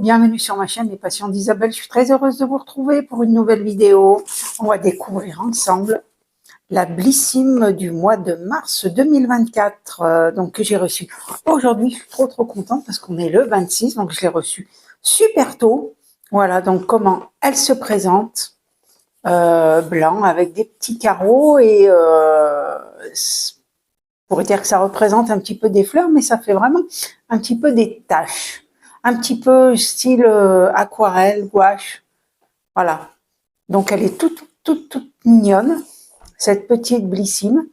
bienvenue sur ma chaîne Les Passions d'Isabelle. Je suis très heureuse de vous retrouver pour une nouvelle vidéo. On va découvrir ensemble la Blissim du mois de mars 2024, donc que j'ai reçu aujourd'hui. Je suis trop contente parce qu'on est le 26, donc je l'ai reçue super tôt. Voilà, donc comment elle se présente, blanc avec des petits carreaux et on pourrait dire que ça représente un petit peu des fleurs, mais ça fait vraiment un petit peu des taches, un petit peu style aquarelle, gouache, voilà. Donc elle est toute mignonne, cette petite Blissim.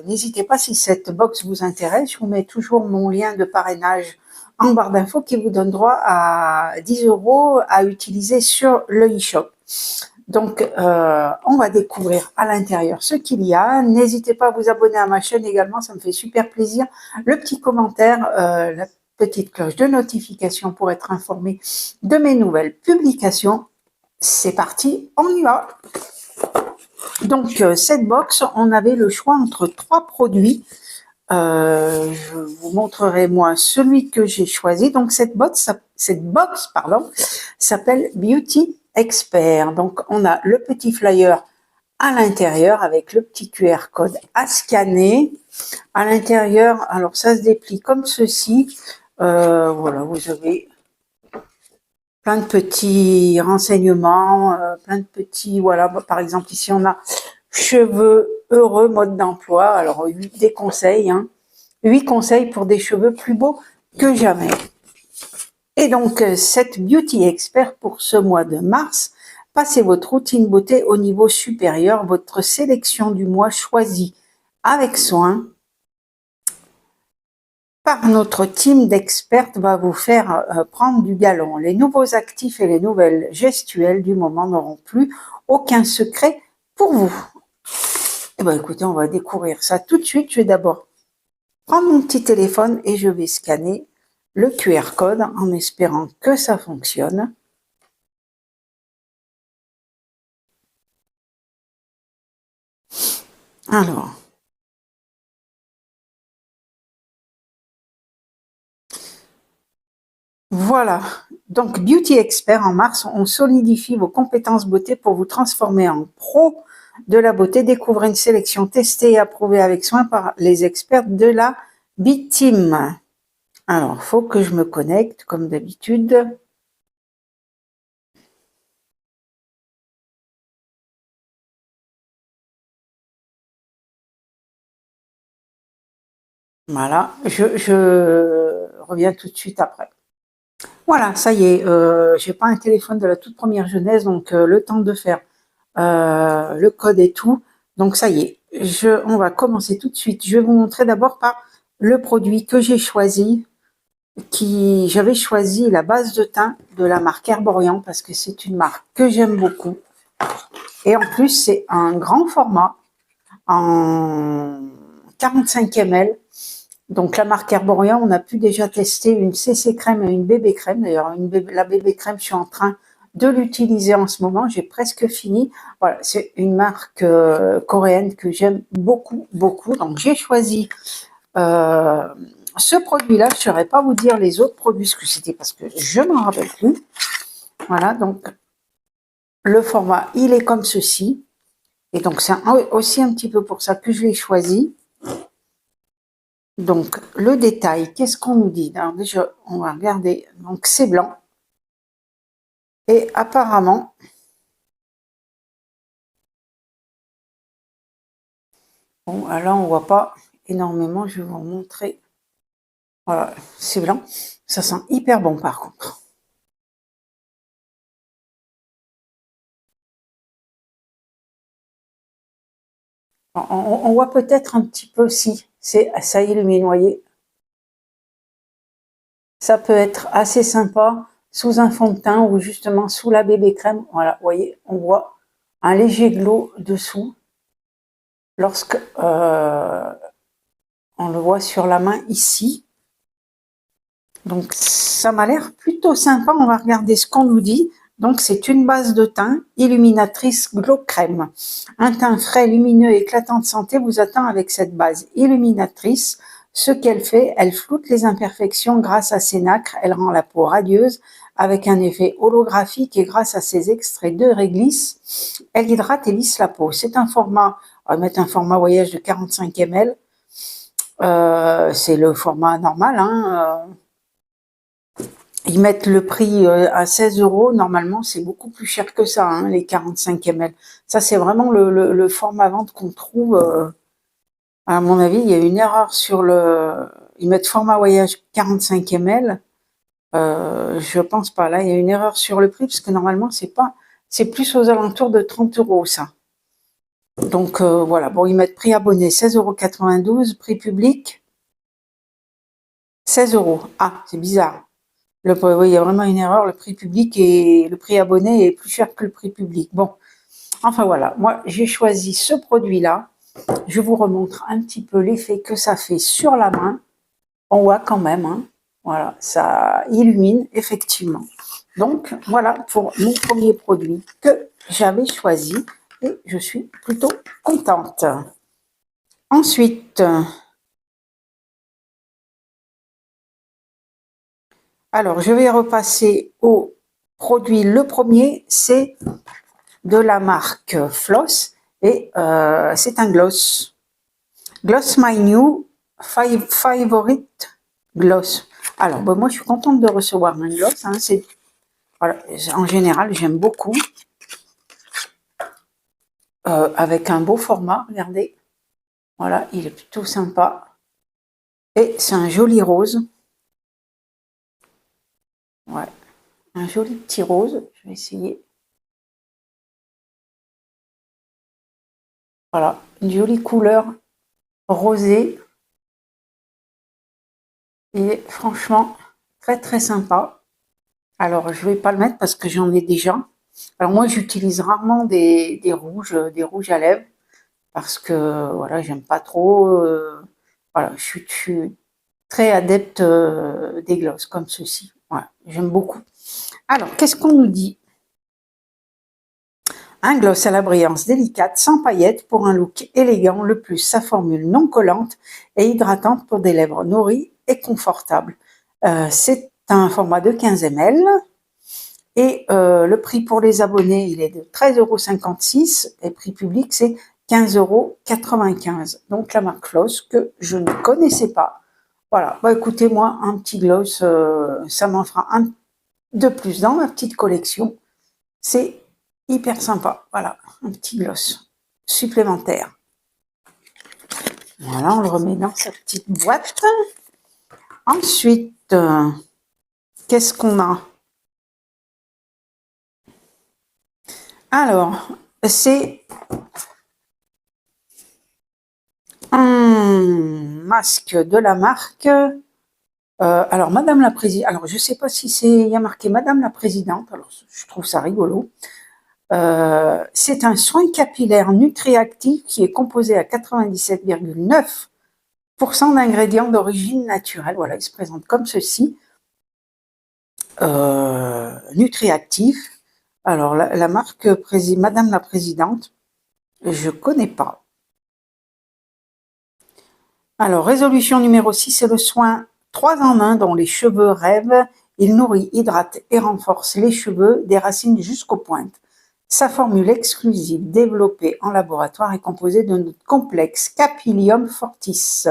N'hésitez pas, si cette box vous intéresse, je vous mets toujours mon lien de parrainage en barre d'infos qui vous donne droit à 10 € à utiliser sur le e-shop. Donc, on va découvrir à l'intérieur ce qu'il y a. N'hésitez pas à vous abonner à ma chaîne également, ça me fait super plaisir. Le petit commentaire, la petite cloche de notification pour être informé de mes nouvelles publications. C'est parti, on y va. Donc, cette box, on avait le choix entre 3 produits. Je vous montrerai moi celui que j'ai choisi. Donc, cette box s'appelle Beauty Expert. Donc, on a le petit flyer à l'intérieur avec le petit QR code à scanner. À l'intérieur, alors ça se déplie comme ceci. Voilà, vous avez plein de petits renseignements, plein de petits, voilà, par exemple ici on a cheveux heureux, mode d'emploi. Alors 8 des conseils, 8 conseils pour des cheveux plus beaux que jamais. Et donc cette Beauty Expert pour ce mois de mars, passez votre routine beauté au niveau supérieur, votre sélection du mois choisie avec soin par notre team d'expertes va vous faire prendre du galon. Les nouveaux actifs et les nouvelles gestuelles du moment n'auront plus aucun secret pour vous. Eh bien, écoutez, on va découvrir ça tout de suite. Je vais d'abord prendre mon petit téléphone et je vais scanner le QR code en espérant que ça fonctionne. Alors, voilà. Donc, Beauty Expert en mars, on solidifie vos compétences beauté pour vous transformer en pro de la beauté. Découvrez une sélection testée et approuvée avec soin par les experts de la B-Team. Alors, faut que je me connecte comme d'habitude. Voilà, je reviens tout de suite après. Voilà, ça y est, j'ai pas un téléphone de la toute première jeunesse, donc le temps de faire le code et tout. Donc ça y est, on va commencer tout de suite. Je vais vous montrer d'abord par le produit que j'ai choisi. J'avais choisi la base de teint de la marque Herborian parce que c'est une marque que j'aime beaucoup. Et en plus, c'est un grand format en 45 ml. Donc la marque Herborian, on a pu déjà tester une CC crème et une bébé crème. D'ailleurs, la bébé crème, je suis en train de l'utiliser en ce moment. J'ai presque fini. Voilà, c'est une marque coréenne que j'aime beaucoup. Donc j'ai choisi ce produit-là. Je ne saurais pas vous dire les autres produits ce que c'était parce que je ne m'en rappelle plus. Voilà, donc le format, il est comme ceci. Et donc c'est aussi un petit peu pour ça que je l'ai choisi. Donc, le détail, qu'est-ce qu'on nous dit? Alors déjà, on va regarder. Donc, c'est blanc. Et apparemment, bon, là, on voit pas énormément. Je vais vous montrer. Voilà, c'est blanc. Ça sent hyper bon, par contre. On voit peut-être un petit peu si ça illumine, voyez. Ça peut être assez sympa sous un fond de teint ou justement sous la bébé crème. Voilà, vous voyez, on voit un léger glow dessous lorsque on le voit sur la main ici. Donc ça m'a l'air plutôt sympa. On va regarder ce qu'on nous dit. Donc c'est une base de teint illuminatrice glow crème. Un teint frais, lumineux, éclatant de santé vous attend avec cette base illuminatrice. Ce qu'elle fait, elle floute les imperfections grâce à ses nacres, elle rend la peau radieuse avec un effet holographique et grâce à ses extraits de réglisse, elle hydrate et lisse la peau. C'est un format, on va mettre un format voyage de 45 ml, c'est le format normal, hein, ils mettent le prix à 16 €. Normalement, c'est beaucoup plus cher que ça, hein, les 45 ml. Ça, c'est vraiment le format vente qu'on trouve. À mon avis, il y a une erreur sur le... Ils mettent format voyage 45 ml. Je pense pas. Là, il y a une erreur sur le prix parce que normalement, c'est pas... C'est plus aux alentours de 30 €, ça. Donc, voilà. Bon, ils mettent prix abonné 16,92 €, prix public 16 €. Ah, c'est bizarre. Oui, il y a vraiment une erreur, le prix public et le prix abonné est plus cher que le prix public. Bon, enfin voilà, moi j'ai choisi ce produit-là. Je vous remontre un petit peu l'effet que ça fait sur la main. On voit quand même, hein, voilà, ça illumine effectivement. Donc voilà pour mon premier produit que j'avais choisi et je suis plutôt contente. Ensuite, alors je vais repasser au produit. Le premier, c'est de la marque Floss et c'est un gloss. Gloss My New Favorite Gloss. Alors, ben, moi, je suis contente de recevoir un gloss. Hein, voilà, en général, j'aime beaucoup. Avec un beau format, regardez. Voilà, il est plutôt sympa. Et c'est un joli rose. Ouais, un joli petit rose. Je vais essayer. Voilà, une jolie couleur rosée. Il est franchement très très sympa. Alors, je vais pas le mettre parce que j'en ai déjà. Alors moi, j'utilise rarement des rouges à lèvres parce que voilà, j'aime pas trop. Voilà, je suis très adepte des glosses comme ceci. Voilà, j'aime beaucoup. Alors, qu'est-ce qu'on nous dit? Un gloss à la brillance délicate, sans paillettes, pour un look élégant. Le plus, sa formule non collante et hydratante pour des lèvres nourries et confortables. C'est un format de 15 ml. Et le prix pour les abonnés, il est de 13,56 € et prix public, c'est 15,95 €. Donc la marque Floss que je ne connaissais pas. Voilà, bah écoutez, moi, un petit gloss, ça m'en fera un de plus dans ma petite collection. C'est hyper sympa. Voilà, un petit gloss supplémentaire. Voilà, on le remet dans sa petite boîte. Ensuite, qu'est-ce qu'on a? Alors, c'est un masque de la marque. Alors, Madame la Présidente. Alors, je ne sais pas si il y a marqué Madame la Présidente. Alors, je trouve ça rigolo. C'est un soin capillaire Nutriactif qui est composé à 97,9% d'ingrédients d'origine naturelle. Voilà, il se présente comme ceci. Nutriactif. Alors, la marque Madame la Présidente, je ne connais pas. Alors, résolution numéro 6, c'est le soin 3 en 1 dont les cheveux rêvent. Il nourrit, hydrate et renforce les cheveux des racines jusqu'aux pointes. Sa formule exclusive, développée en laboratoire, est composée de notre complexe Capillium Fortis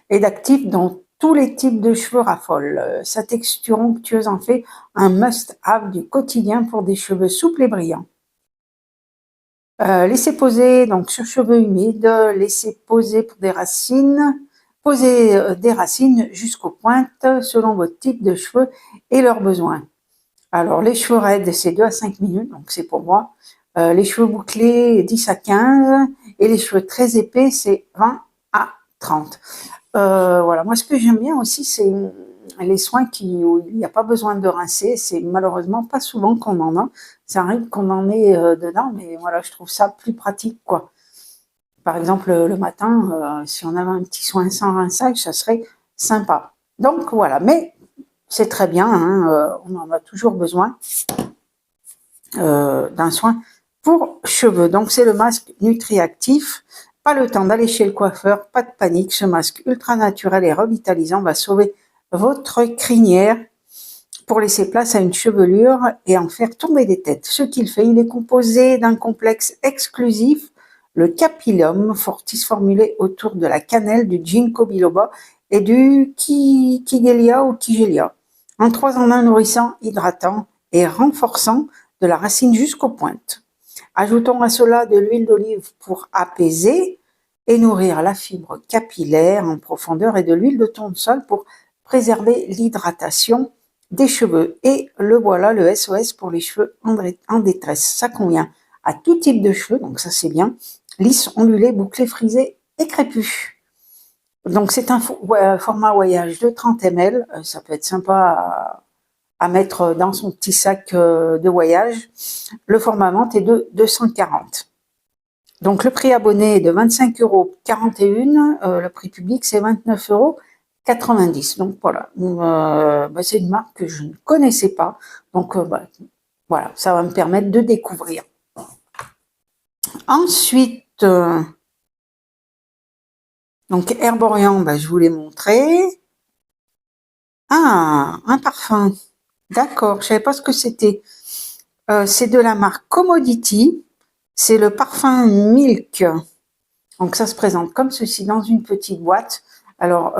et d'actifs dont tous les types de cheveux raffolent. Sa texture onctueuse en fait un must-have du quotidien pour des cheveux souples et brillants. Laissez poser donc sur cheveux humides, laissez poser pour des racines, poser des racines jusqu'aux pointes selon votre type de cheveux et leurs besoins. Alors les cheveux raides c'est 2 à 5 minutes, donc c'est pour moi. Les cheveux bouclés 10 à 15 et les cheveux très épais c'est 20 à 30. Voilà, moi ce que j'aime bien aussi c'est les soins où il n'y a pas besoin de rincer, c'est malheureusement pas souvent qu'on en a. Ça arrive qu'on en ait dedans, mais voilà, je trouve ça plus pratique, quoi. Par exemple, le matin, si on avait un petit soin sans rinçage, ça serait sympa. Donc voilà, mais c'est très bien, hein, on en a toujours besoin d'un soin pour cheveux. Donc c'est le masque Nutriactif Pas le temps d'aller chez le coiffeur, pas de panique, ce masque ultra naturel et revitalisant va sauver votre crinière pour laisser place à une chevelure et en faire tomber des têtes. Ce qu'il fait, il est composé d'un complexe exclusif, le Capillum Fortis, formulé autour de la cannelle, du ginkgo biloba et du Kigelia ou Kigelia. En 3 en 1 nourrissant, hydratant et renforçant de la racine jusqu'aux pointes. Ajoutons à cela de l'huile d'olive pour apaiser et nourrir la fibre capillaire en profondeur et de l'huile de tournesol pour préserver l'hydratation des cheveux. Et le voilà, le SOS pour les cheveux en détresse. Ça convient à tout type de cheveux, donc ça c'est bien. Lisses, ondulés, bouclés, frisés et crépus. Donc c'est un format voyage de 30 ml. Ça peut être sympa à mettre dans son petit sac de voyage. Le format vente est de 240. Donc le prix abonné est de 25,41 €. Le prix public c'est 29,90 €. Donc voilà, c'est une marque que je ne connaissais pas. Donc voilà, ça va me permettre de découvrir. Ensuite, donc Herborian, je vous l'ai montré. Ah, un parfum. D'accord, je savais pas ce que c'était. C'est de la marque Commodity. C'est le parfum Milk. Donc ça se présente comme ceci dans une petite boîte. Alors,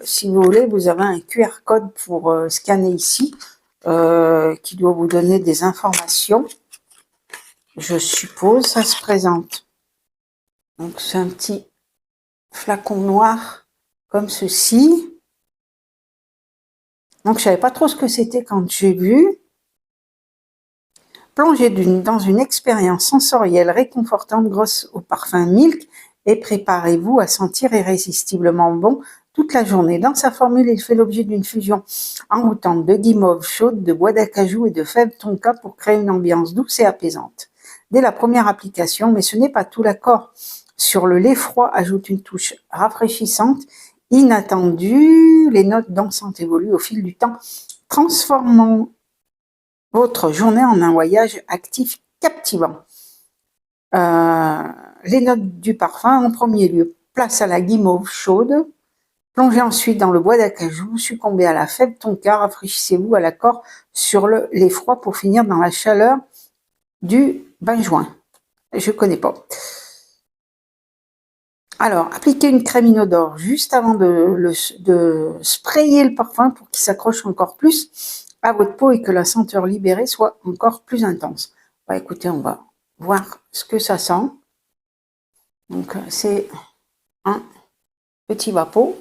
si vous voulez, vous avez un QR code pour scanner ici, qui doit vous donner des informations. Je suppose, ça se présente. Donc c'est un petit flacon noir comme ceci. Donc je savais pas trop ce que c'était quand j'ai vu. Plongez dans une expérience sensorielle réconfortante grâce au parfum Milk et préparez-vous à sentir irrésistiblement bon toute la journée. Dans sa formule, il fait l'objet d'une fusion envoûtante de guimauve chaude, de bois d'acajou et de fèves tonka pour créer une ambiance douce et apaisante. Dès la première application, mais ce n'est pas tout, l'accord sur le lait froid ajoute une touche rafraîchissante, inattendue. Les notes dansantes évoluent au fil du temps, transformant votre journée en un voyage actif captivant. Les notes du parfum, en premier lieu, place à la guimauve chaude, plongez ensuite dans le bois d'acajou, succombez à la fève tonka, rafraîchissez-vous à l'accord sur le lait froid pour finir dans la chaleur du benjoin. Je connais pas. Alors, appliquez une crème inodore juste avant de sprayer le parfum pour qu'il s'accroche encore plus à votre peau et que la senteur libérée soit encore plus intense. Écoutez, on va voir ce que ça sent. Donc, c'est un petit vapeau.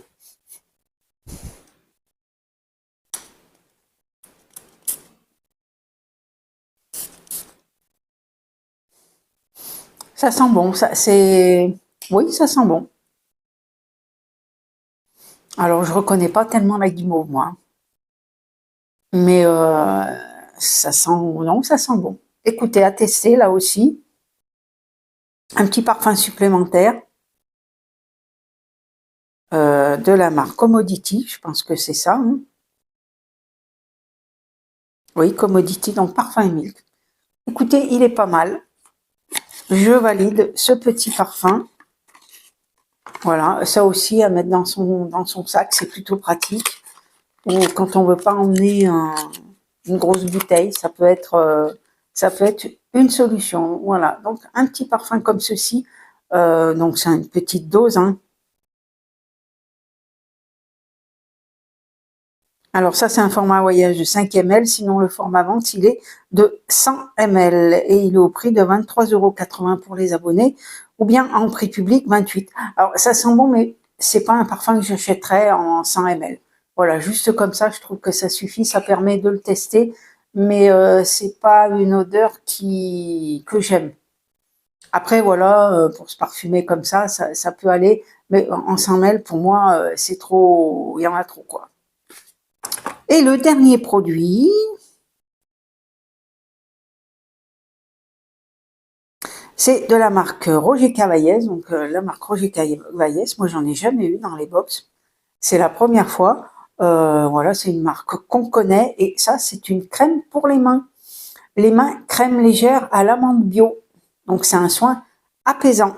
Ça sent bon, oui, ça sent bon. Alors, je reconnais pas tellement la guimauve, moi. Mais ça sent, non, ça sent bon. Écoutez, à tester, là aussi. Un petit parfum supplémentaire de la marque Commodity, je pense que c'est ça. Hein. Oui, Commodity, donc parfum Milk. Écoutez, il est pas mal. Je valide ce petit parfum. Voilà, ça aussi à mettre dans son sac, c'est plutôt pratique. Ou quand on veut pas emmener une grosse bouteille, ça peut être une solution. Voilà, donc un petit parfum comme ceci. Donc c'est une petite dose. Hein. Alors ça, c'est un format voyage de 5 ml, sinon le format vente, il est de 100 ml et il est au prix de 23,80 € pour les abonnés, ou bien en prix public 28. Alors ça sent bon, mais c'est pas un parfum que j'achèterais en 100 ml. Voilà, juste comme ça, je trouve que ça suffit, ça permet de le tester, mais c'est pas une odeur que j'aime. Après, voilà, pour se parfumer comme ça peut aller, mais en 100 ml, pour moi, c'est trop, il y en a trop, quoi. Et le dernier produit, c'est de la marque Roger Cavaillès. Donc la marque Roger Cavaillès, moi j'en ai jamais eu dans les box. C'est la première fois. Voilà, c'est une marque qu'on connaît et ça c'est une crème pour les mains. Les mains crème légère à l'amande bio. Donc c'est un soin apaisant.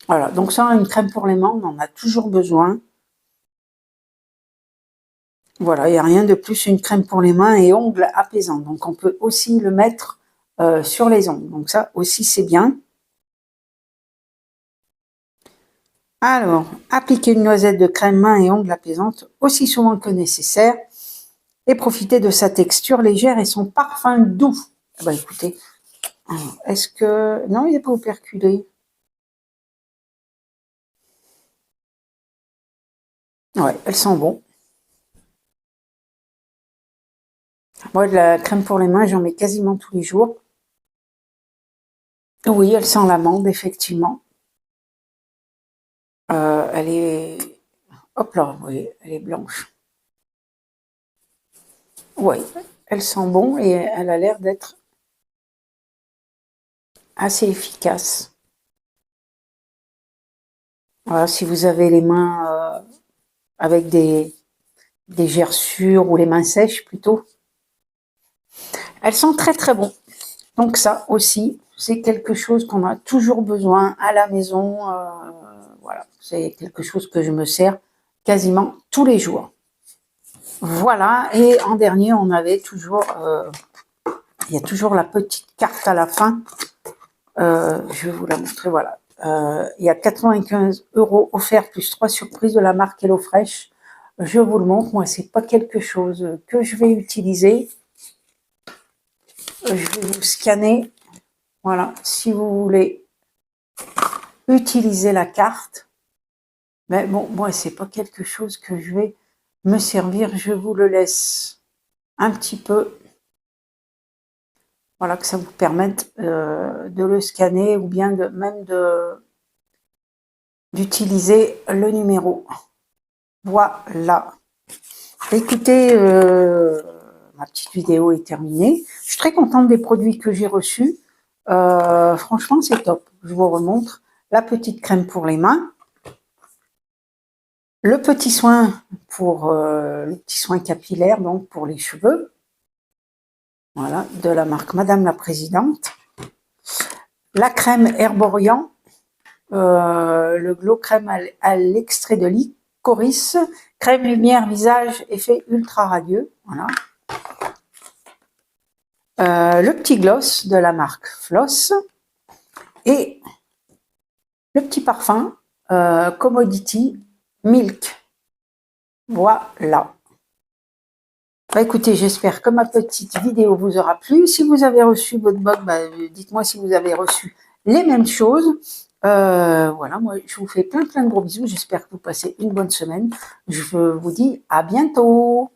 Voilà, donc ça, une crème pour les mains, on en a toujours besoin. Voilà, il n'y a rien de plus, une crème pour les mains et ongles apaisants. Donc on peut aussi le mettre sur les ongles. Donc ça aussi, c'est bien. Alors, appliquez une noisette de crème main et ongles apaisante aussi souvent que nécessaire et profitez de sa texture légère et son parfum doux. Bah écoutez, est-ce que... Non, il n'est pas operculé. Ouais, elles sont bon. Moi, de la crème pour les mains, j'en mets quasiment tous les jours. Oui, elle sent l'amande, effectivement. Elle est... Hop là, oui, elle est blanche. Oui, elle sent bon et elle a l'air d'être assez efficace. Voilà, si vous avez les mains avec des gerçures ou les mains sèches plutôt, elles sont très très bon. Donc ça aussi, c'est quelque chose qu'on a toujours besoin à la maison. Voilà, c'est quelque chose que je me sers quasiment tous les jours. Voilà, et en dernier, on avait toujours, il y a toujours la petite carte à la fin. Je vais vous la montrer, voilà. Il y a 95 € offerts plus 3 surprises de la marque HelloFresh. Je vous le montre, moi, c'est pas quelque chose que je vais utiliser. Je vais vous scanner. Voilà, si vous voulez utiliser la carte. Mais bon, moi, c'est pas quelque chose que je vais me servir. Je vous le laisse un petit peu. Voilà, que ça vous permette de le scanner ou bien même d'utiliser le numéro. Voilà. Écoutez, ma petite vidéo est terminée. Je suis très contente des produits que j'ai reçus. Franchement, c'est top. Je vous remontre la petite crème pour les mains. Le petit soin pour le petit soin capillaire, donc pour les cheveux. Voilà, de la marque Madame la Présidente. La crème Herborian. Le glow crème à l'extrait de licorice. Crème lumière visage effet ultra radieux. Voilà. Le petit gloss de la marque Floss et le petit parfum Commodity Milk. Voilà. Bah, écoutez, j'espère que ma petite vidéo vous aura plu. Si vous avez reçu votre box, bah, dites-moi si vous avez reçu les mêmes choses. Voilà, moi je vous fais plein de gros bisous. J'espère que vous passez une bonne semaine. Je vous dis à bientôt.